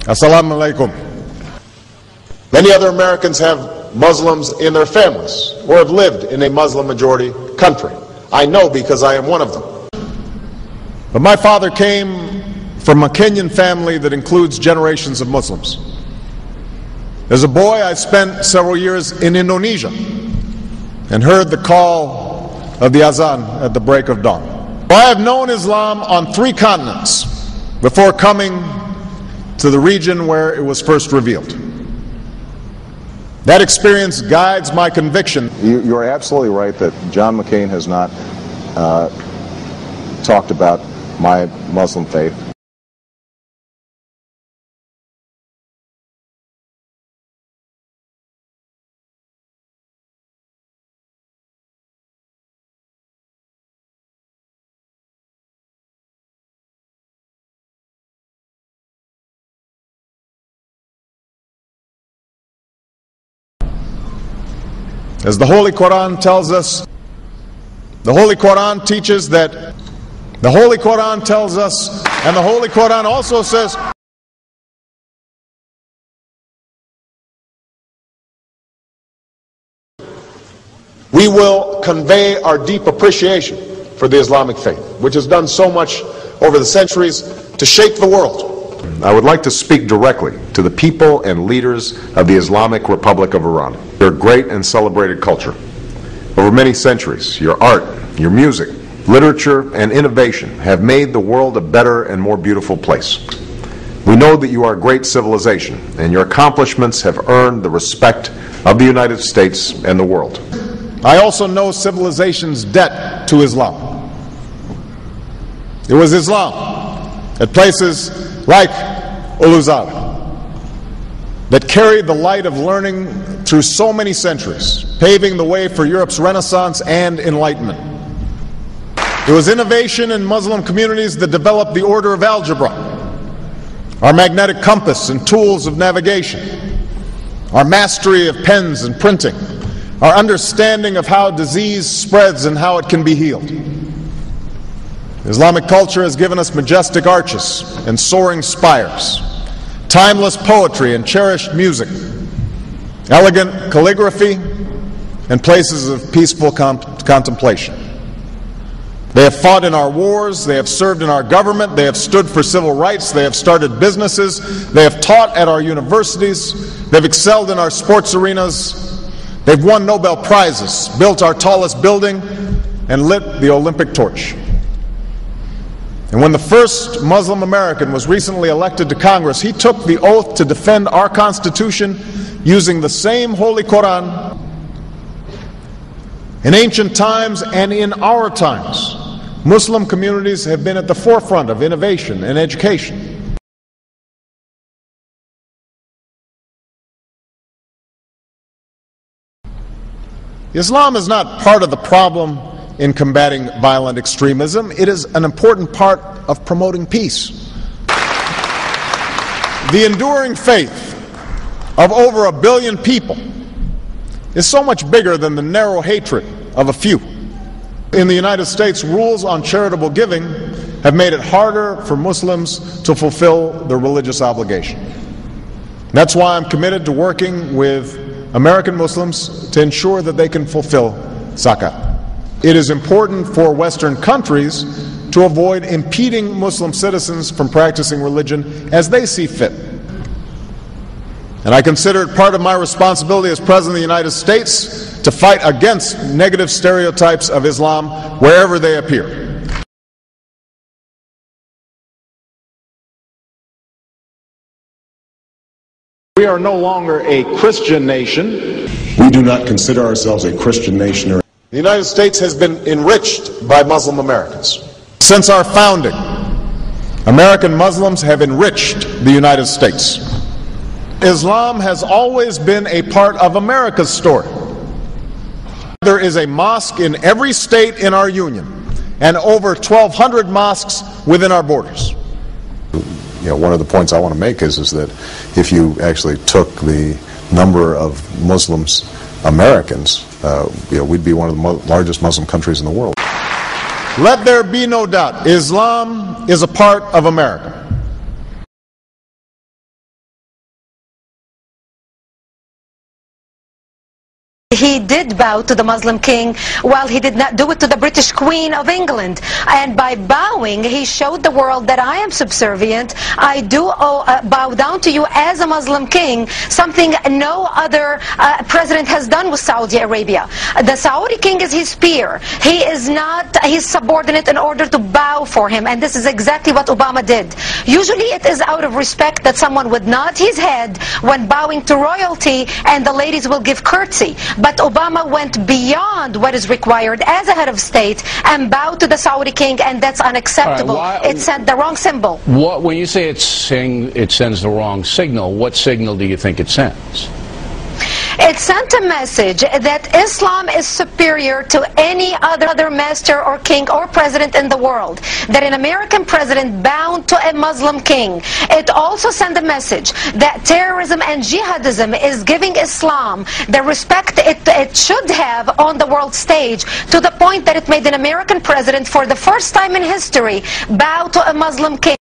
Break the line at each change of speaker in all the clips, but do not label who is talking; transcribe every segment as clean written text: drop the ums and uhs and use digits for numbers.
Assalamu alaikum. Many other Americans have Muslims in their families or have lived in a Muslim majority country. I know because I am one of them. But my father came from a Kenyan family that includes generations of Muslims. As a boy, I spent several years in Indonesia and heard the call of the azan at the break of dawn. I have known Islam on 3 continents before coming to the region where it was first revealed. That experience guides my conviction.
You're absolutely right that John McCain has not talked about my Muslim faith.
As the Holy Quran tells us, the Holy Quran teaches that, the Holy Quran tells us, and the Holy Quran also says, we will convey our deep appreciation for the Islamic faith, which has done so much over the centuries to shape the world.
I would like to speak directly to the people and leaders of the Islamic Republic of Iran. Your great and celebrated culture. Over many centuries, your art, your music, literature, and innovation have made the world a better and more beautiful place. We know that you are a great civilization, and your accomplishments have earned the respect of the United States and the world.
I also know civilization's debt to Islam. It was Islam at places like Uluzar that carried the light of learning through so many centuries, paving the way for Europe's Renaissance and Enlightenment. It was innovation in Muslim communities that developed the order of algebra, our magnetic compass and tools of navigation, our mastery of pens and printing, our understanding of how disease spreads and how it can be healed. Islamic culture has given us majestic arches and soaring spires, timeless poetry and cherished music, elegant calligraphy, and places of peaceful contemplation. They have fought in our wars, they have served in our government, they have stood for civil rights, they have started businesses, they have taught at our universities, they've excelled in our sports arenas, they've won Nobel Prizes, built our tallest building, and lit the Olympic torch. And when the first Muslim American was recently elected to Congress, he took the oath to defend our Constitution using the same Holy Quran. In ancient times and in our times, Muslim communities have been at the forefront of innovation and education. Islam is not part of the problem in combating violent extremism. It is an important part of promoting peace. The enduring faith of over 1 billion people is so much bigger than the narrow hatred of a few. In the United States, rules on charitable giving have made it harder for Muslims to fulfill their religious obligation. That's why I'm committed to working with American Muslims to ensure that they can fulfill zakat. It is important for Western countries to avoid impeding Muslim citizens from practicing religion as they see fit. And I consider it part of my responsibility as President of the United States to fight against negative stereotypes of Islam wherever they appear. We are no longer a Christian nation.
We do not consider ourselves a Christian nation.
The United States has been enriched by Muslim Americans. Since our founding, American Muslims have enriched the United States. Islam has always been a part of America's story. There is a mosque in every state in our union and over 1,200 mosques within our borders.
One of the points I want to make is that if you actually took the number of Muslims Americans, we'd be one of the largest Muslim countries in the world.
Let there be no doubt, Islam is a part of America.
he did bow to the Muslim king, while he did not do it to the British Queen of England. And by bowing, he showed the world that I am subservient. I do bow down to you as a Muslim king, something no other president has done with Saudi Arabia. The Saudi king is his peer. He is not his subordinate in order to bow for him, and this is exactly what Obama did. Usually it is out of respect that someone would nod his head when bowing to royalty, and the ladies will give curtsy. But Obama went beyond what is required as a head of state and bowed to the Saudi king, and that's unacceptable. It sent the wrong symbol.
When you say it sends the wrong signal, what signal do you think it sends?
It sent a message that Islam is superior to any other master or king or president in the world, that an American president bowed to a Muslim king. It also sent a message that terrorism and jihadism is giving Islam the respect it should have on the world stage, to the point that it made an American president, for the first time in history, bow to a Muslim king.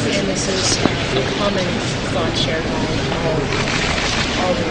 And this is a common thought shared by all the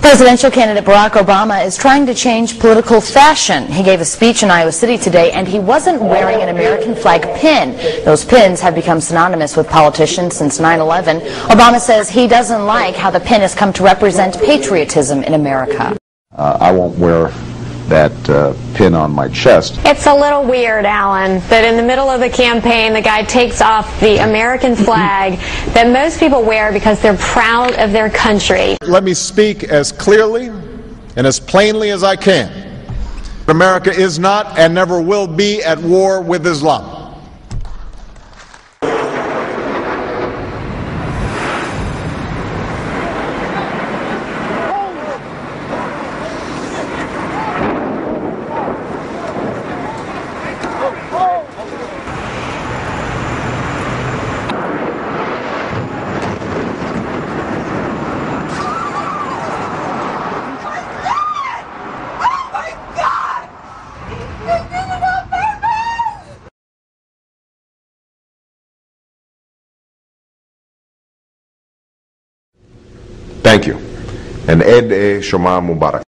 Presidential candidate Barack Obama is trying to change political fashion. He gave a speech in Iowa City today, and he wasn't wearing an American flag pin. Those pins have become synonymous with politicians since 9/11. Obama says he doesn't like how the pin has come to represent patriotism in America.
I won't wear that pin on my chest.
It's a little weird, Alan, that in the middle of the campaign the guy takes off the American flag that most people wear because they're proud of their country.
Let me speak as clearly and as plainly as I can. America is not and never will be at war with Islam.
Thank you. And Eid Shoma Mubarak.